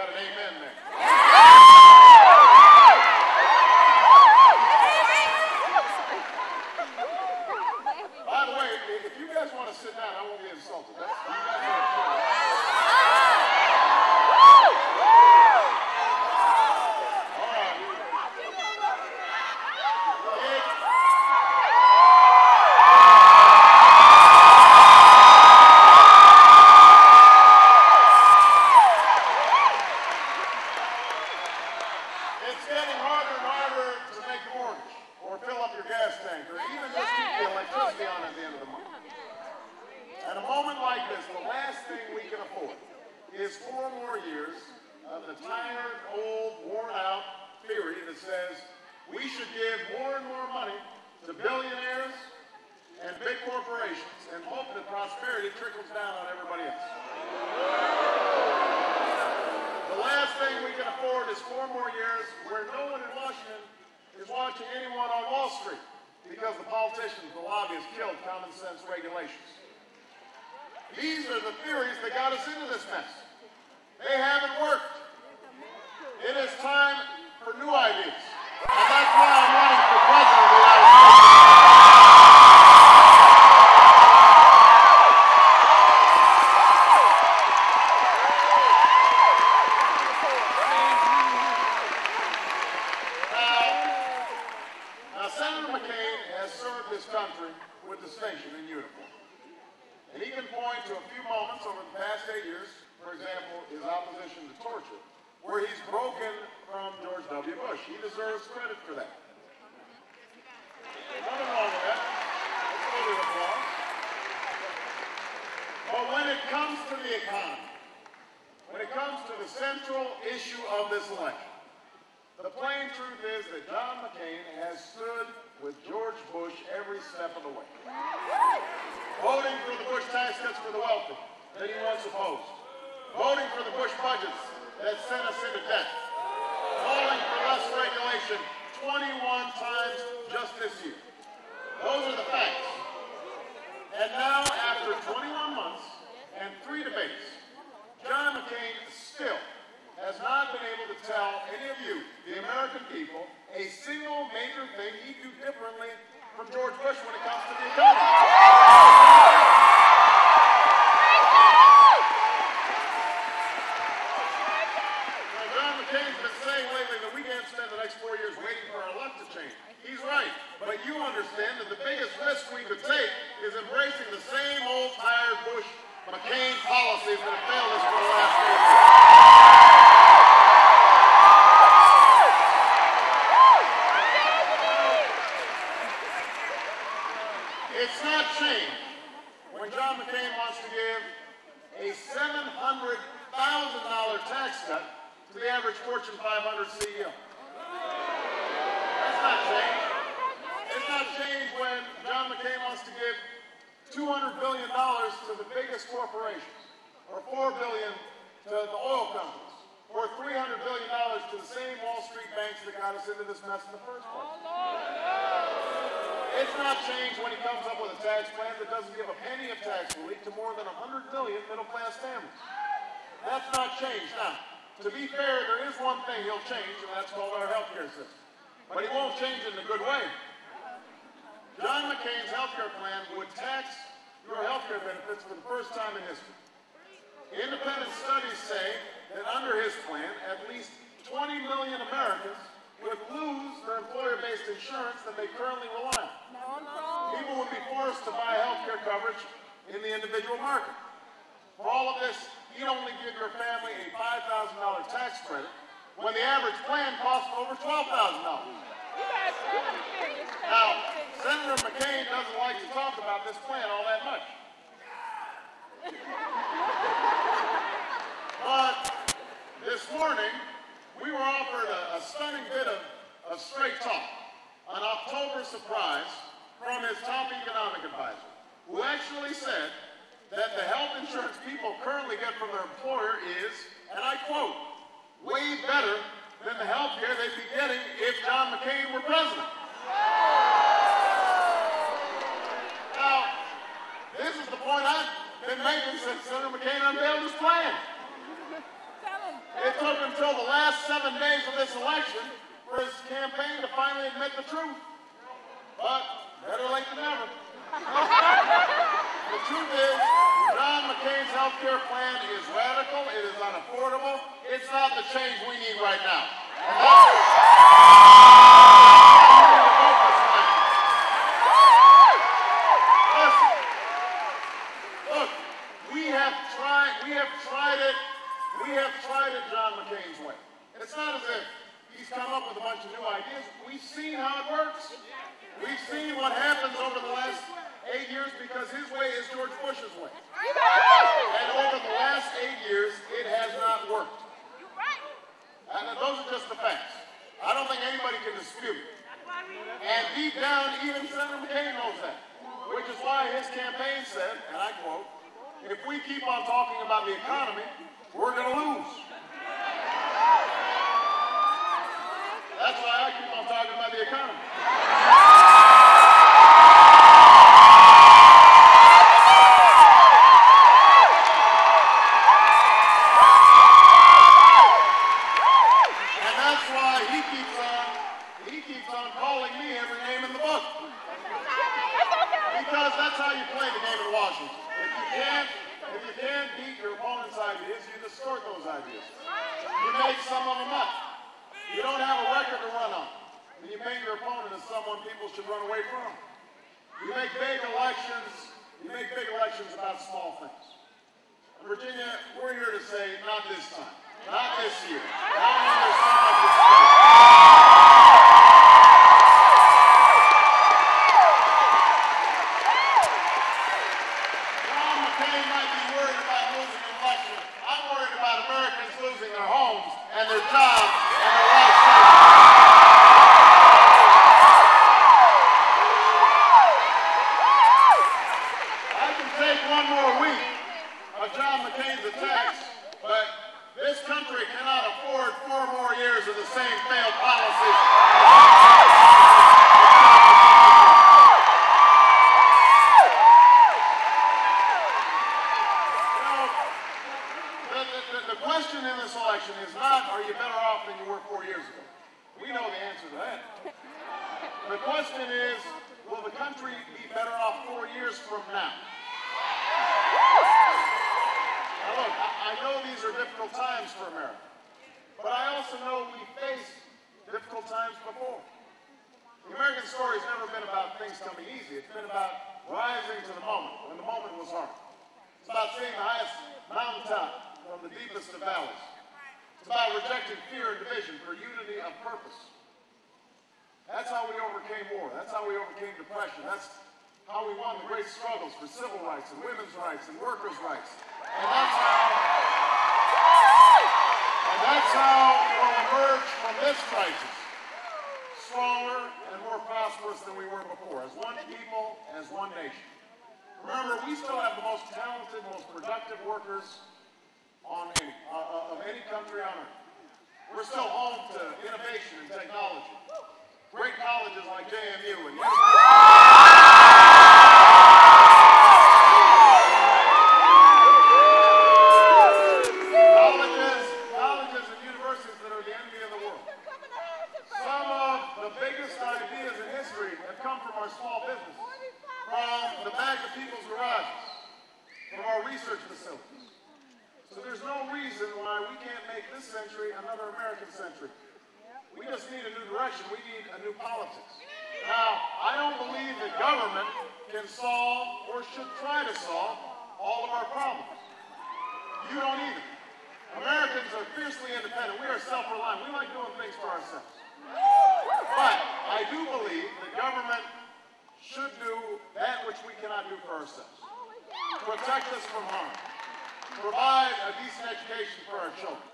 got an amen there. By the way, if you guys want to sit down, I won't be insulted. You guys It's getting harder and harder to make mortgage or fill up your gas tank or even just keep the electricity on at the end of the month. At a moment like this, the last thing we can afford is 4 more years of the tired, old, worn-out theory that says we should give more and more money to billionaires and big corporations and hope that prosperity trickles down on everybody else. The last thing we can afford is 4 more years where no one in Washington is watching anyone on Wall Street because the politicians, the lobbyists killed common sense regulations. These are the theories that got us into this mess. They haven't worked. It is time for new ideas. And that's why I'm running for president of the United States. Now, Senator McCain has served this country with distinction in uniform. And he can point to a few moments over the past 8 years, for example, his opposition to torture, where he's broken from George W. Bush. He deserves credit for that. There's nothing wrong with that. Let's give it applause. But when it comes to the economy, when it comes to the central issue of this election, the plain truth is that John McCain has stood with George Bush every step of the way. Voting for the Bush tax cuts for the wealthy that he once opposed. Voting for the Bush budgets that sent us into debt. Calling for less regulation 21 times just this year. Those are the facts. And now, after 21 months and 3 debates, John McCain still has not been able to tell any of you, the American people, a single major thing he'd do differently from George Bush when it comes to the economy. Now, John McCain's been saying lately that we can't spend the next 4 years waiting for our luck to change. He's right, but you understand that the biggest risk we could take is embracing the same old tired Bush-McCain policies that have failed us for the last 4 years. It's not change when John McCain wants to give a $700,000 tax cut to the average Fortune 500 CEO. That's not change. It's not change when John McCain wants to give $200 billion to the biggest corporations, or $4 billion to the oil companies, or $300 billion to the same Wall Street banks that got us into this mess in the first place. It's not change when he comes up with a tax plan that doesn't give a penny of tax relief to more than 100 million middle-class families. That's not change. Now, to be fair, there is one thing he'll change, and that's called our health care system. But he won't change it in a good way. John McCain's health care plan would tax your health care benefits for the first time in history. Independent studies say that under his plan, at least 20 million Americans would lose their employer-based insurance that they currently rely on. People would be forced to buy health care coverage in the individual market. For all of this, he'd only give your family a $5,000 tax credit when the average plan costs over $12,000. Now, Senator McCain doesn't like to talk about this plan all that much. But this morning, we were offered a stunning bit of straight talk, an October surprise from his top economic advisor, who actually said that the health insurance people currently get from their employer is, and I quote, way better than the health care they'd be getting if John McCain were president. Now, this is the point I've been making since Senator McCain unveiled his plan. It took 7 days of this election for his campaign to finally admit the truth. But better late than never. The truth is, John McCain's health care plan is radical, it is unaffordable, it's not the change we need right now. And listen, look, we have tried it John McCain's way. It's not as if he's come up with a bunch of new ideas. We've seen how it works. We've seen what happens over the last 8 years because his way is George Bush's way. And over the last 8 years, it has not worked. And those are just the facts. I don't think anybody can dispute it. And deep down, even Senator McCain knows that. Which is why his campaign said, and I quote, "If we keep on talking about the economy, we're going to lose." That's why I keep on talking about the economy. And that's why he keeps on calling me every name in the book. Because that's how you play the game in Washington. If you can't beat your opponent's ideas, you distort those ideas. You make some of them up. You don't have a record to run on. And you paint your opponent as someone people should run away from. You make big elections about small things. In Virginia, we're here to say, not this time. Not this year. Not when there's so much at stake. John McCain might be worried about losing an election. I'm worried about Americans losing their homes and their jobs and their life savings. I can take one more week of John McCain's attacks, but this country cannot afford 4 more years of the same failed policies. The question in this election is not, are you better off than you were 4 years ago? We know the answer to that. The question is, will the country be better off 4 years from now? Now look, I know these are difficult times for America, but I also know we faced difficult times before. The American story has never been about things coming easy. It's been about rising to the moment, when the moment was hard. It's about seeing the highest mountaintop from the deepest of valleys. It's about rejecting fear and division for unity of purpose. That's how we overcame war. That's how we overcame depression. That's how we won the great struggles for civil rights and women's rights and workers' rights. And that's how we'll emerge from this crisis stronger and more prosperous than we were before, as one people, as one nation. Remember, we still have the most talented, most productive workers of any country on earth. We're still home to innovation and technology. Great colleges like JMU and colleges and universities that are the envy of the world. Some of the biggest ideas in history have come from our small businesses, from the back of people's garages, from our research facilities. So there's no reason why we can't make this century another American century. We just need a new direction. We need a new politics. Now, I don't believe that government can solve or should try to solve all of our problems. You don't either. Americans are fiercely independent. We are self-reliant. We like doing things for ourselves. But I do believe that government should do that which we cannot do for ourselves. Protect us from harm. Provide a decent education for our children.